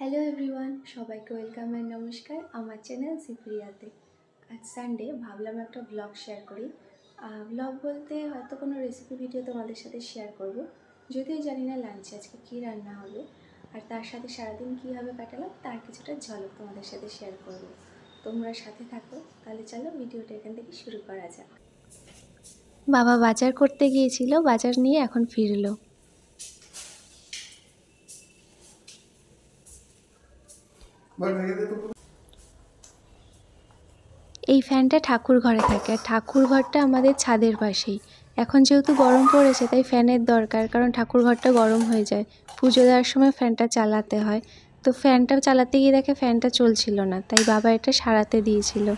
Hello everyone, সবাইকে welcome and নমস্কার আমার চ্যানেল সিপ্রিয়াতে। আজ সানডে, ভাবলাম একটা ব্লগ শেয়ার করি। ব্লগ বলতে হয়তো কোনো রেসিপি ভিডিও তোমাদের সাথে শেয়ার করব, যদিও জানি না লাঞ্চে আজকে কী রান্না হবে, আর তার সাথে সারাদিন কীভাবে কাটালাম তার কিছুটা ঝলক তোমাদের সাথে শেয়ার করব। তোমরা সাথে থাকো, তাহলে চলো ভিডিওটা এখান থেকে শুরু করা যাক। বাবা বাজার করতে গিয়েছিল, বাজার নিয়ে এখন ফিরলো। এই ফ্যানটা ঠাকুর ঘরে থাকে, আর ঠাকুর ঘরটা আমাদের ছাদের পাশেই। এখন যেহেতু গরম পড়েছে তাই ফ্যানের দরকার, কারণ ঠাকুর ঘরটা গরম হয়ে যায়। পুজো দেওয়ার সময় ফ্যানটা চালাতে হয়, তো ফ্যানটা চালাতে গিয়ে দেখে ফ্যানটা চলছিল না, তাই বাবা এটা সারাতে দিয়েছিল।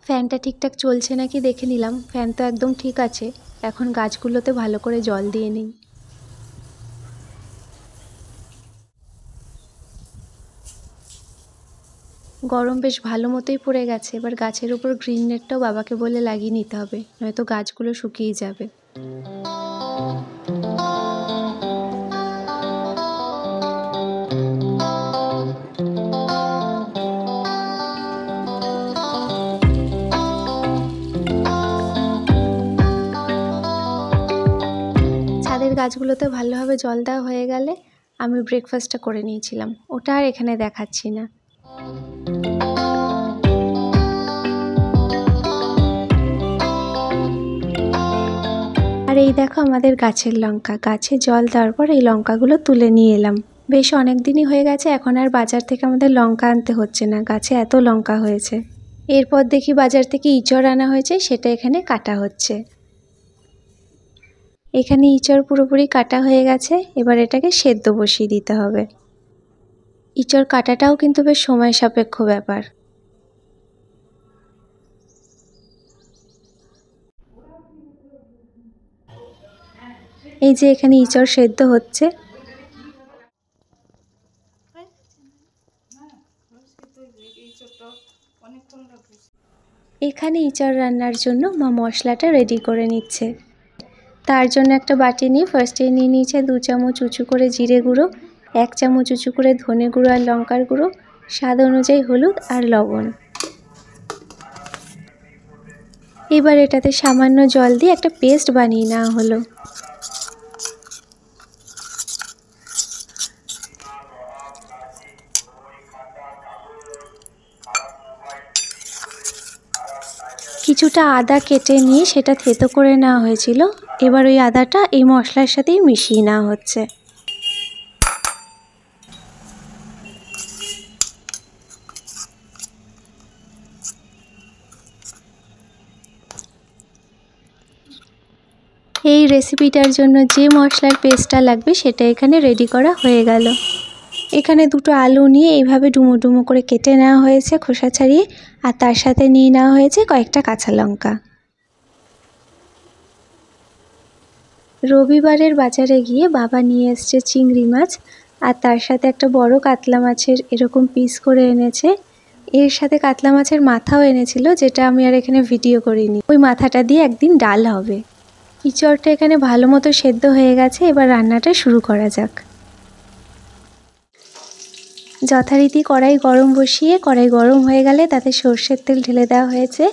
ফ্যানটা ঠিকঠাক চলছে নাকি দেখে নিলাম। ফ্যান তো একদম ঠিক আছে। এখন গাছগুলোতে ভালো করে জল দিয়ে নিই। গরম বেশ ভালো মতোই পড়ে গেছে। এবার গাছের উপর গ্রিন নেটটাও বাবাকে বলে লাগিয়ে নিতে হবে, নয়তো গাছগুলো শুকিয়ে যাবে। ছাদের গাছগুলোতে ভালোভাবে জল দেওয়া হয়ে গেলে আমি ব্রেকফাস্টটা করে নিয়েছিলাম, ওটা আর এখানে দেখাচ্ছি না। আর এই দেখো আমাদের গাছের লঙ্কা, গাছে জল দেওয়ার পর এই লঙ্কাগুলো তুলে নিয়ে এলাম। বেশ অনেক দিনই হয়ে গেছে, এখন আর বাজার থেকে আমাদের লঙ্কা আনতে হচ্ছে না, গাছে এত লঙ্কা হয়েছে। এরপর দেখি বাজার থেকে ইঁচড় আনা হয়েছে, সেটা এখানে কাটা হচ্ছে। এখানে ইঁচড় পুরোপুরি কাটা হয়ে গেছে, এবার এটাকে সেদ্ধ বসিয়ে দিতে হবে। ইঁচড় কাটাটাও কিন্তু বেশ সময় সাপেক্ষ ব্যাপার। এই যে এখানে ইঁচড় সেদ্ধ হচ্ছে। এখানে ইঁচড় রান্নার জন্য মা মশলাটা রেডি করে নিচ্ছে। তার জন্য একটা বাটি নিয়ে ফার্স্টে নিয়ে নিয়েছে 2 চামচ উঁচু করে জিরে গুঁড়ো, 1 চামচ উঁচু করে ধনে গুঁড়ো আর লঙ্কার গুঁড়ো, স্বাদ অনুযায়ী হলুদ আর লবণ। এবার এটাতে সামান্য জল দিয়ে একটা পেস্ট বানিয়ে নেওয়া হলো। কিছুটা আদা কেটে নিয়ে সেটা থেতো করে নেওয়া হয়েছিল। এবার ওই আদাটা এই মশলার সাথেই মিশিয়ে নেওয়া হচ্ছে। এই রেসিপিটার জন্য যে মশলার পেস্টটা লাগবে সেটা এখানে রেডি করা হয়ে গেল। এখানে 2টো আলু নিয়ে এইভাবে ডুমো ডুমো করে কেটে নেওয়া হয়েছে খোসা ছাড়িয়ে, আর তার সাথে নিয়ে নেওয়া হয়েছে কয়েকটা কাঁচা লঙ্কা। রবিবারের বাজারে গিয়ে বাবা নিয়ে এসছে চিংড়ি মাছ, আর তার সাথে একটা বড় কাতলা মাছের এরকম পিস করে এনেছে। এর সাথে কাতলা মাছের মাথাও এনেছিল, যেটা আমি আর এখানে ভিডিও করিনি। ওই মাথাটা দিয়ে একদিন ডাল হবে। ইঁচড়টা এখানে ভালো মতো সেদ্ধ হয়ে গেছে, এবার রান্নাটা শুরু করা যাক। যথারীতি কড়াই গরম বসিয়ে, কড়াই গরম হয়ে গেলে তাতে সর্ষের তেল ঢেলে দেওয়া হয়েছে,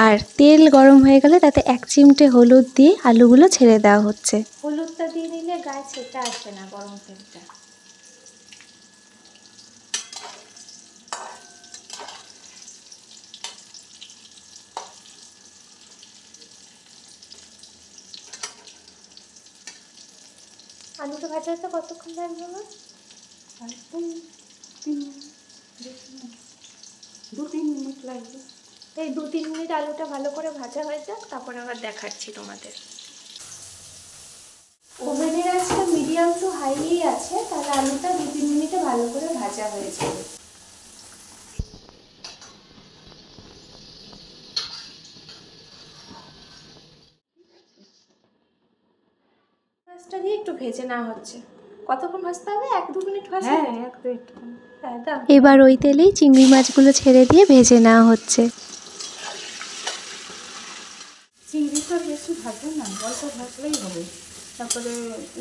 আর তেল গরম হয়ে গেলে তাতে 1 চিমটে হলুদ দিয়ে আলুগুলো ছেড়ে দেওয়া হচ্ছে। হলুদটা দিয়ে দিলে গায়ে ছেটা আসে না গরম তেলটা। আলুটা ভাজা হতে কতক্ষণ লাগবে আমার? 2-3 মিনিট লাগবে। এই 2-3 মিনিট আলুটা ভালো করে ভাজা হয়ে যাক, তারপরে আবার দেখাচ্ছি তোমাদের। ওভেনের আজকে মিডিয়াম টু হাইই আছে, তাহলে আলুটা 2-3 মিনিটে ভালো করে ভাজা হয়ে যাবে। মাছটা দিয়ে একটু ভেজে নেওয়া হচ্ছে। কতক্ষণ ভাজতে হবে? 1-2 মিনিট ভাজতে? হ্যাঁ 1-2 মিনিট। হ্যাঁ দাও। এবার ওই তেলেই চিংড়ি মাছগুলো ছেড়ে দিয়ে ভেজে নেওয়া হচ্ছে। চিংড়ি তো বেশি ভাজবে না, অল্প ভাজলেই হবে। তারপরে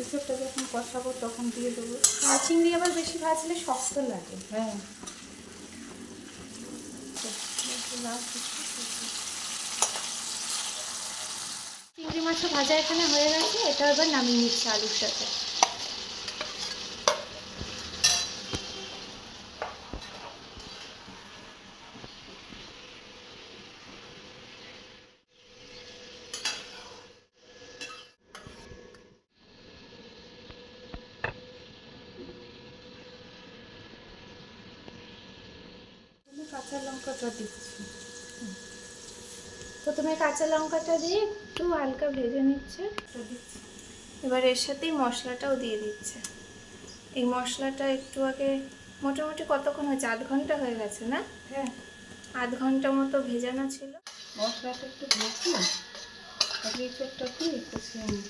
এসবটা যখন কষাবো তখন দিয়ে দেবো। আর চিংড়ি আবার বেশি ভাজলে শক্ত লাগে। হ্যাঁ চিংড়ি মাছও ভাজা এখানে হয়ে গেছে, এটা এবার নামিয়ে নিচ্ছে আলুর সাথে। কাঁচা লঙ্কাটা দিচ্ছি। প্রথমে কাঁচা লঙ্কাটা দিয়ে একটু হালকা ভেজে নিচ্ছে, এবার এর সাথেই মশলাটাও দিয়ে দিচ্ছে। এই মশলাটা একটু আগে মোটামুটি কতক্ষণ হয়েছে? 1/2 ঘন্টা হয়ে গেছে না? হ্যাঁ 1/2 ঘন্টা মতো ভেজানো ছিল। মশলাটা একটু ভেজে তারপরে এঁচোড়টা দিয়ে কষিয়ে নিই।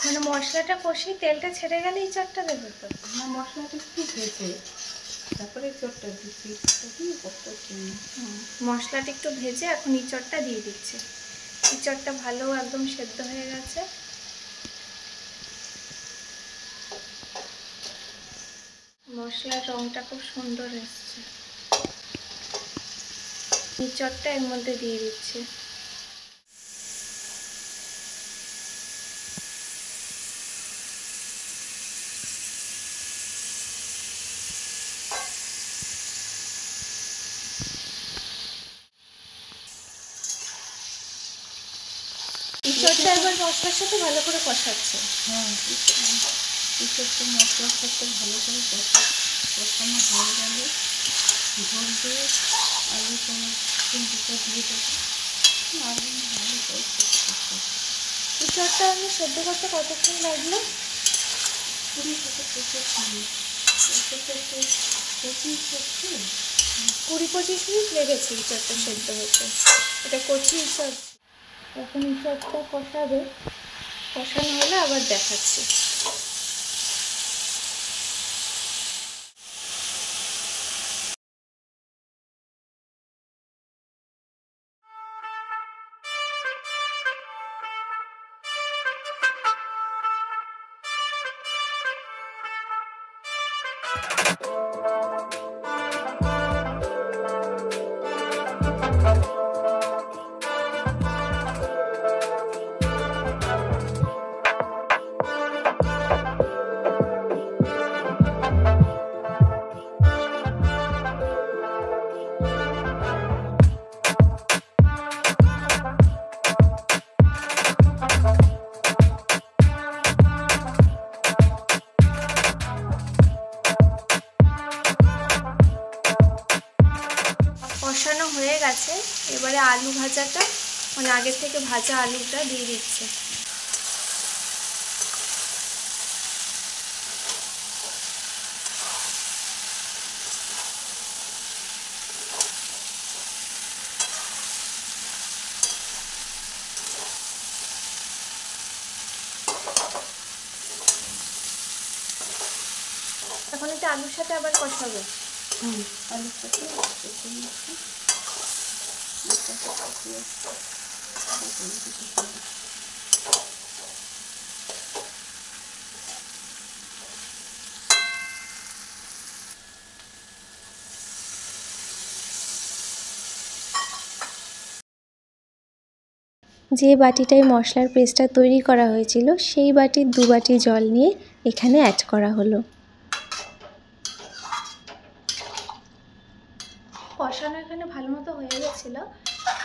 মানে মশলাটা কষিয়ে তেলটা ছেড়ে গেলে এঁচোড়টা দেবে তো? না, মশলাটা একটু ভেজে তারপরে এঁচোড়টা দিচ্ছি, দিয়ে কষিয়ে নিই। মশলাটা একটু ভেজে এখন এঁচোড়টা দিয়ে দিচ্ছে। এঁচোড়টা ভালো একদম সেদ্ধ হয়ে গেছে। মশলার রংটা খুব সুন্দর এসছে। এঁচোড়টা এর মধ্যে দিয়ে দিচ্ছে। এঁচোড়টা এবার মশলার সাথে ভালো করে কষাচ্ছে। হ্যাঁ এঁচোড়টা মশলার সাথে ভালো করে কষানো হয়ে গেলে ঝোল দিয়ে আলুটা চিংড়িটা দিয়ে দেবো। আলু ভালো করে এঁচোড়টা আমি সেদ্ধ করতে কতক্ষণ লাগলো? 20-25 মিনিট। 20-25 মিনিট লেগেছে এঁচোড়টা সেদ্ধ হতে। এটা কচি এঁচোড়। এখন এঁচোড়টা কষাবে, কষানো হলে আবার দেখাচ্ছি। কষানো হয়ে গেছে, এবারে আলু ভাজাটা মানে আগের থেকে ভাজা আলুটা দিয়ে দিচ্ছে। এখন এটা আলুর সাথে আবার কষাবে। আলুর সাথে কষিয়ে নিচ্ছি। যে বাটিটায় মশলার পেস্টটা তৈরি করা হয়েছিল সেই বাটির 2 বাটি জল নিয়ে এখানে অ্যাড করা হলো। কষানো এখানে ভালো মতো হয়ে গেছিলো,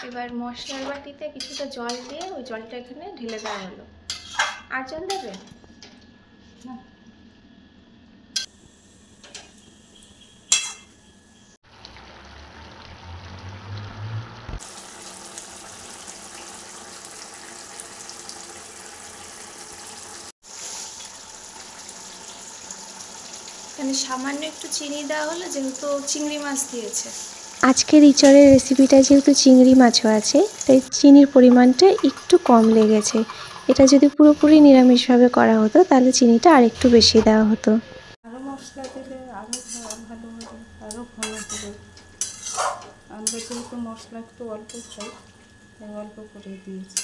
এবার মশলার বাটিতে কিছুটা জল দিয়ে ওই জলটা এখানে ঢেলে দেওয়া হলো। আর জল দেবে? এখানে সামান্য একটু চিনি দেওয়া হলো যেহেতু চিংড়ি মাছ দিয়েছে। আজকের ইঁচড়ের রেসিপিটা যেহেতু চিংড়ি মাছও আছে তাই চিনির পরিমাণটা একটু কম লেগেছে। এটা যদি পুরোপুরি নিরামিষভাবে করা হতো তাহলে চিনিটা আরেকটু বেশি দেওয়া হতো। আরও মশলা দিলে আরও ভালো হবে, আরও ভালো হবে। আমরা যেহেতু মশলা একটু অল্প খাই, তাই অল্প করে দিয়েছি।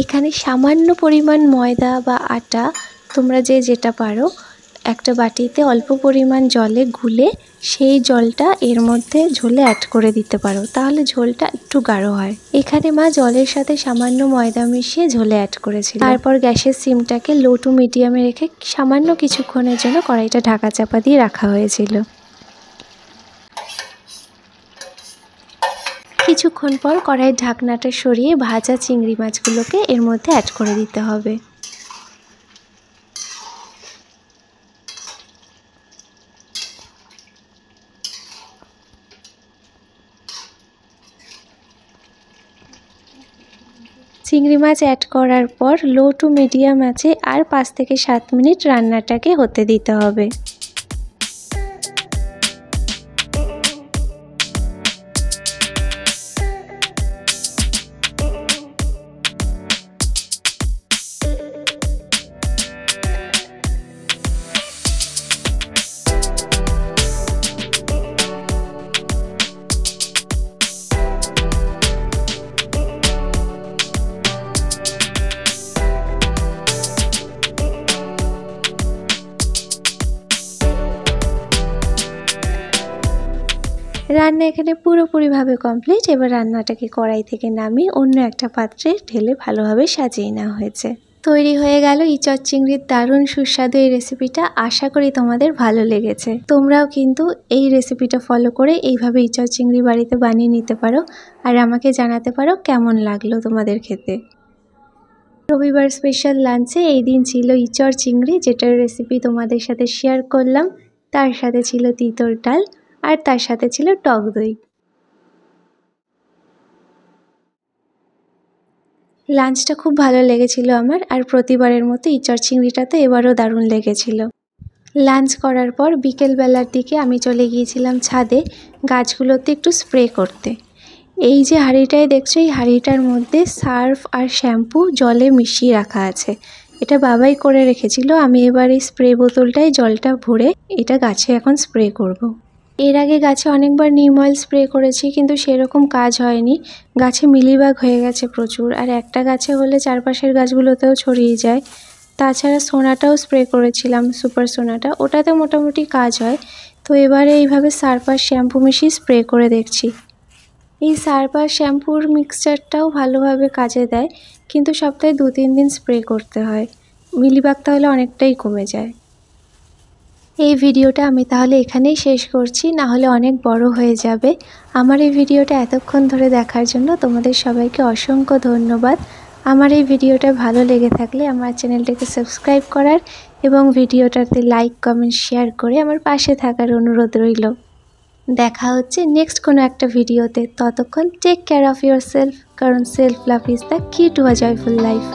এখানে সামান্য পরিমাণ ময়দা বা আটা, তোমরা যে যেটা পারো, একটা বাটিতে অল্প পরিমাণ জলে গুলে সেই জলটা এর মধ্যে ঝোলে অ্যাড করে দিতে পারো, তাহলে ঝোলটা একটু গাঢ় হয়। এখানে মা জলের সাথে সামান্য ময়দা মিশিয়ে ঝোলে অ্যাড করেছিল। তারপর গ্যাসের সিমটাকে লো টু মিডিয়ামে রেখে সামান্য কিছুক্ষণের জন্য কড়াইটা ঢাকা চাপা দিয়ে রাখা হয়েছিল। কিছুক্ষণ পর কড়াইয়ের ঢাকনাটা সরিয়ে ভাজা চিংড়ি মাছগুলোকে এর মধ্যে অ্যাড করে দিতে হবে। চিংড়ি মাছ অ্যাড করার পর লো টু মিডিয়াম আঁচে আর 5 থেকে 7 মিনিট রান্নাটাকে হতে দিতে হবে। রান্না এখানে পুরোপুরিভাবে কমপ্লিট। এবার রান্নাটাকে কড়াই থেকে নামিয়ে অন্য একটা পাত্রে ঢেলে ভালোভাবে সাজিয়ে নেওয়া হয়েছে। তৈরি হয়ে গেল ইচড় চিংড়ির দারুণ সুস্বাদু এই রেসিপিটা। আশা করি তোমাদের ভালো লেগেছে। তোমরাও কিন্তু এই রেসিপিটা ফলো করে এইভাবে ইচড় চিংড়ি বাড়িতে বানিয়ে নিতে পারো আর আমাকে জানাতে পারো কেমন লাগলো তোমাদের খেতে। রবিবার স্পেশাল লাঞ্চে এই দিন ছিল ইচড় চিংড়ি, যেটার রেসিপি তোমাদের সাথে শেয়ার করলাম। তার সাথে ছিল তিতর ডাল আর তার সাথে ছিল টক দই। লাঞ্চটা খুব ভালো লেগেছিল আমার, আর প্রতিবারের মতো ইচড় চিংড়িটা তো এবারও দারুণ লেগেছিল। লাঞ্চ করার পর বিকেলবেলার দিকে আমি চলে গিয়েছিলাম ছাদে গাছগুলোতে একটু স্প্রে করতে। এই যে হাঁড়িটায় দেখছো, এই হাঁড়িটার মধ্যে সার্ফ আর শ্যাম্পু জলে মিশিয়ে রাখা আছে। এটা বাবাই করে রেখেছিল। আমি এবার এই স্প্রে বোতলটায় জলটা ভরে এটা গাছে এখন স্প্রে করব। এর আগে গাছে অনেকবার নিম অয়েল স্প্রে করেছি, কিন্তু সেরকম কাজ হয়নি। গাছে মিলিবাগ হয়ে গেছে প্রচুর, আর একটা গাছে হলে চারপাশের গাছগুলোতেও ছড়িয়ে যায়। তাছাড়া সোনাটাও স্প্রে করেছিলাম, সুপার সোনাটা, ওটাতে মোটামুটি কাজ হয়। তো এবারে এইভাবে সার্ফ আর শ্যাম্পু মিশিয়ে স্প্রে করে দেখছি। এই সার্ফ আর শ্যাম্পুর মিক্সচারটাও ভালোভাবে কাজে দেয়, কিন্তু সপ্তাহে 2-3 দিন স্প্রে করতে হয়। মিলিবাগ তাহলে অনেকটাই কমে যায়। এই ভিডিওটা আমি তাহলে এখানেই শেষ করছি, না হলে অনেক বড় হয়ে যাবে। আমার এই ভিডিওটা এতক্ষণ ধরে দেখার জন্য তোমাদের সবাইকে অসংখ্য ধন্যবাদ। আমার এই ভিডিওটা ভালো লেগে থাকলে আমার চ্যানেলটাকে সাবস্ক্রাইব করার এবং ভিডিওটাতে লাইক, কমেন্ট, শেয়ার করে আমার পাশে থাকার অনুরোধ রইল। দেখা হচ্ছে নেক্সট কোনো একটা ভিডিওতে। ততক্ষণ take care of yourself, কারণ self love is the key to a joyful life.